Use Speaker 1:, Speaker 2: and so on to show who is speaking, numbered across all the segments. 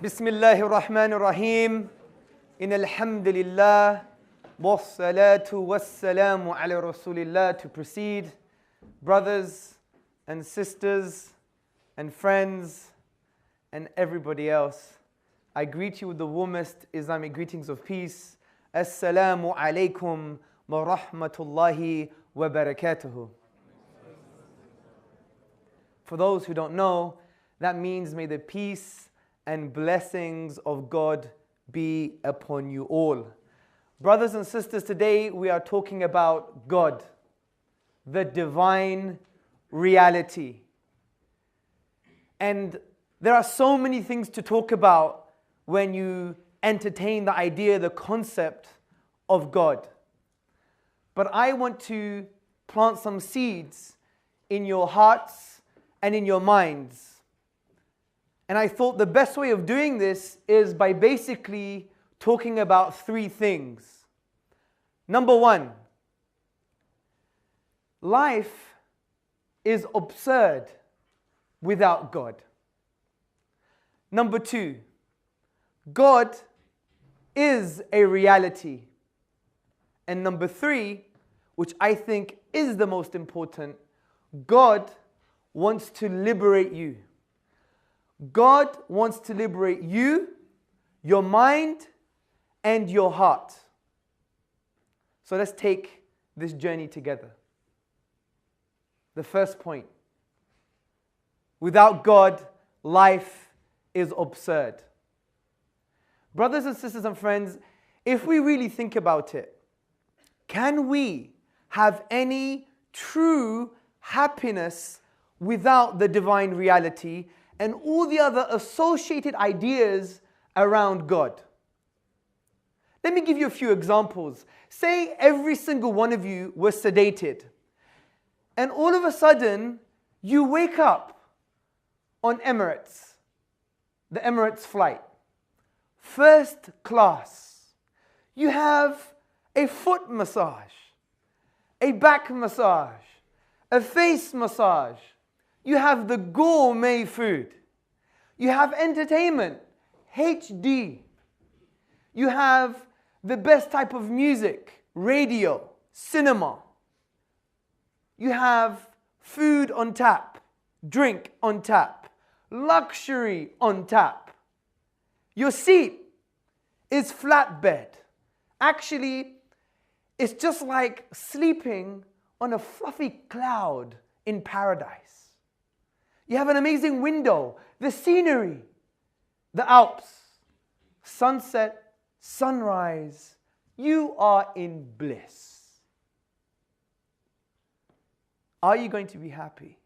Speaker 1: بسم الله الرحمن الرحيم إن الحمد لله والصلاة والسلام على رسول الله. To proceed, brothers and sisters and friends and everybody else, I greet you with the warmest Islamic greetings of peace. Assalamu alaikum wa rahmatullahi wa barakatuhu. For those who don't know, that means may the peace and blessings of God be upon you all. Brothers and sisters, today we are talking about God, the divine reality. And there are so many things to talk about when you entertain the idea, the concept of God. But I want to plant some seeds in your hearts and in your minds. And I thought the best way of doing this is by basically talking about three things. Number one, life is absurd without God. Number two, God is a reality. And number three, which I think is the most important, God wants to liberate you. God wants to liberate you, your mind, and your heart. So let's take this journey together. The first point. Without God, life is absurd. Brothers and sisters and friends, if we really think about it, can we have any true happiness without the divine reality and all the other associated ideas around God? Let me give you a few examples. Say every single one of you was sedated, and all of a sudden you wake up on Emirates, the Emirates flight, first class. You have a foot massage, a back massage, a face massage. You have the gourmet food. You have entertainment, HD. You have the best type of music, radio, cinema. You have food on tap, drink on tap, luxury on tap. Your seat is flatbed. Actually, it's just like sleeping on a fluffy cloud in paradise. You have an amazing window, the scenery, the Alps, sunset, sunrise. You are in bliss. Are you going to be happy?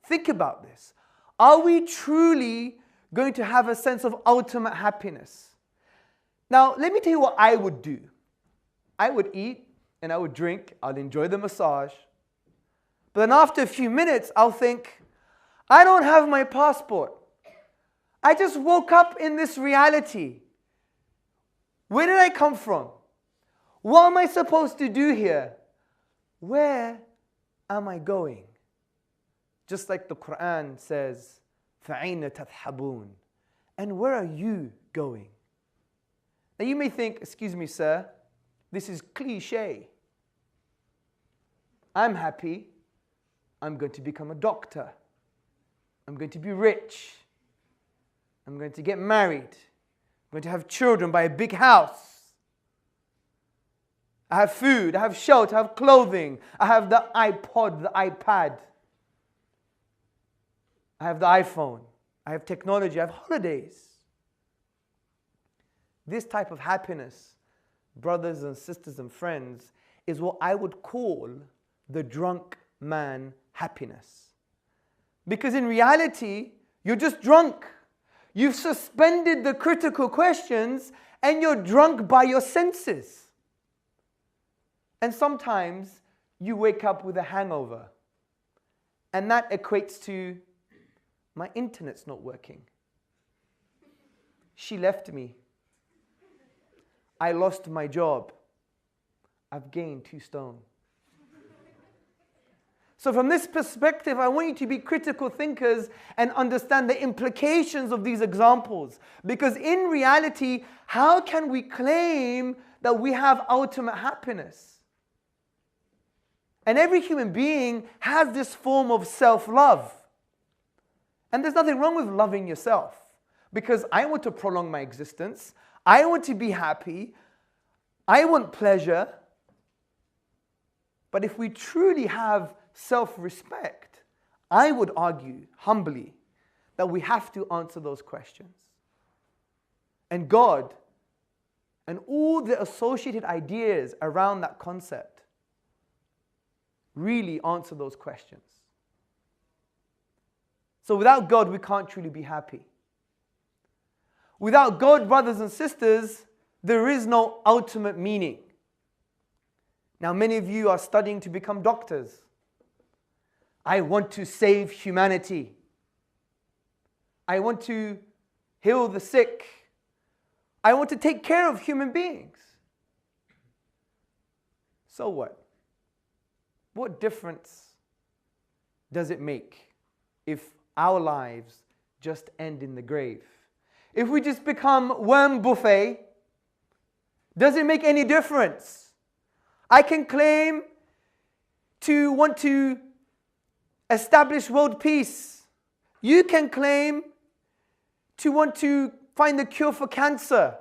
Speaker 1: Think about this. Are we truly going to have a sense of ultimate happiness? Now, let me tell you what I would do. I would eat and I would drink. I'll enjoy the massage. But then after a few minutes, I'll think, I don't have my passport. I just woke up in this reality. Where did I come from? What am I supposed to do here? Where am I going? Just like the Quran says, فَأَيْنَ تَذْهَبُونَ? And where are you going? Now you may think, excuse me, sir, this is cliche. I'm happy. I'm going to become a doctor. I'm going to be rich. I'm going to get married. I'm going to have children, buy a big house. I have food, I have shelter, I have clothing. I have the iPod, the iPad. I have the iPhone. I have technology, I have holidays. This type of happiness, brothers and sisters and friends, is what I would call the drunk man happiness. Because in reality, you're just drunk. You've suspended the critical questions and you're drunk by your senses. And sometimes you wake up with a hangover. And that equates to, my internet's not working. She left me. I lost my job. I've gained 2 stone. So from this perspective, I want you to be critical thinkers and understand the implications of these examples. Because in reality, how can we claim that we have ultimate happiness? And every human being has this form of self-love. And there's nothing wrong with loving yourself. Because I want to prolong my existence. I want to be happy. I want pleasure. But if we truly have self-respect, I would argue humbly that we have to answer those questions. And God and all the associated ideas around that concept really answer those questions. So without God, we can't truly be happy. Without God, brothers and sisters, there is no ultimate meaning. Now, many of you are studying to become doctors. I want to save humanity. I want to heal the sick. I want to take care of human beings. So what? What difference does it make if our lives just end in the grave? If we just become worm buffet, does it make any difference? I can claim to want to establish world peace. You can claim to want to find the cure for cancer.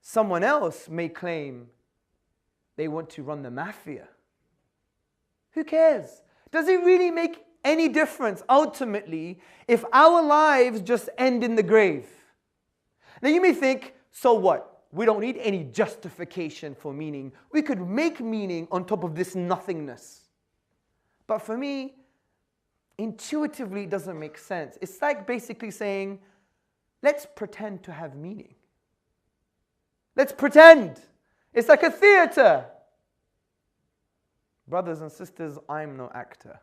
Speaker 1: Someone else may claim they want to run the mafia. Who cares? Does it really make any difference ultimately if our lives just end in the grave? Now you may think, so what? We don't need any justification for meaning. We could make meaning on top of this nothingness. But for me, intuitively it doesn't make sense. It's like basically saying, let's pretend to have meaning. Let's pretend. It's like a theater. Brothers and sisters, I'm no actor.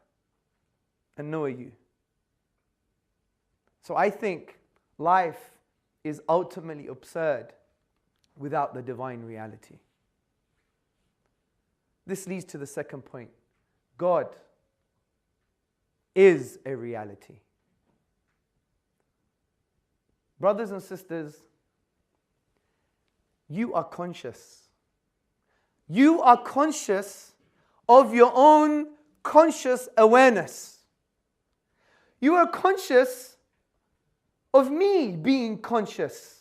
Speaker 1: And nor are you. So I think life is ultimately absurd without the divine reality. This leads to the second point. God is a reality. Brothers and sisters, you are conscious. You are conscious of your own conscious awareness. You are conscious of me being conscious.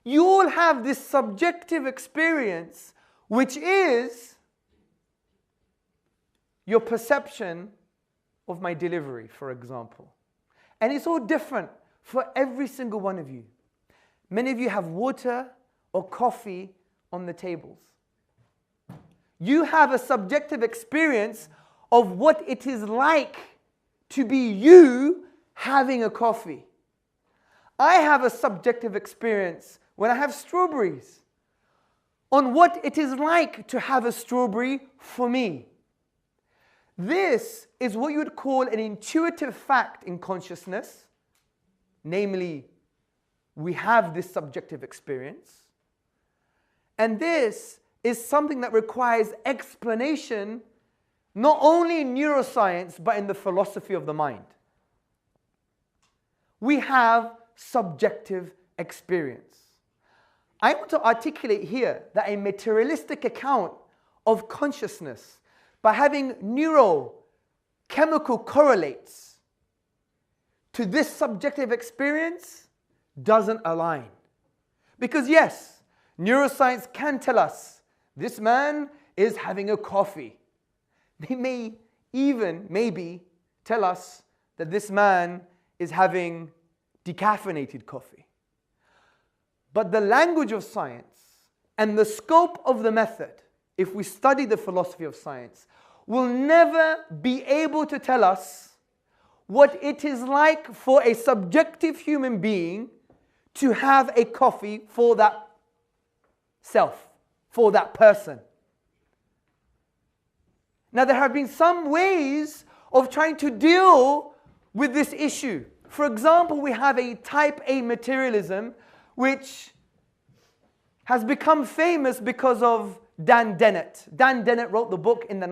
Speaker 1: You all have this subjective experience, which is your perception of my delivery, for example. And it's all different for every single one of you. Many of you have water or coffee on the tables. You have a subjective experience of what it is like to be you having a coffee. I have a subjective experience when I have strawberries on what it is like to have a strawberry for me. This is what you would call an intuitive fact in consciousness. Namely, we have this subjective experience. And this is something that requires explanation, not only in neuroscience, but in the philosophy of the mind. We have subjective experience. I want to articulate here that a materialistic account of consciousness by having neurochemical correlates to this subjective experience doesn't align. Because yes, neuroscience can tell us this man is having a coffee. They may even maybe tell us that this man is having decaffeinated coffee. But the language of science and the scope of the method, if we study the philosophy of science, will never be able to tell us what it is like for a subjective human being to have a coffee for that self, for that person. Now, there have been some ways of trying to deal with this issue. For example, we have a type A materialism which has become famous because of Dan Dennett. Dan Dennett wrote the book in the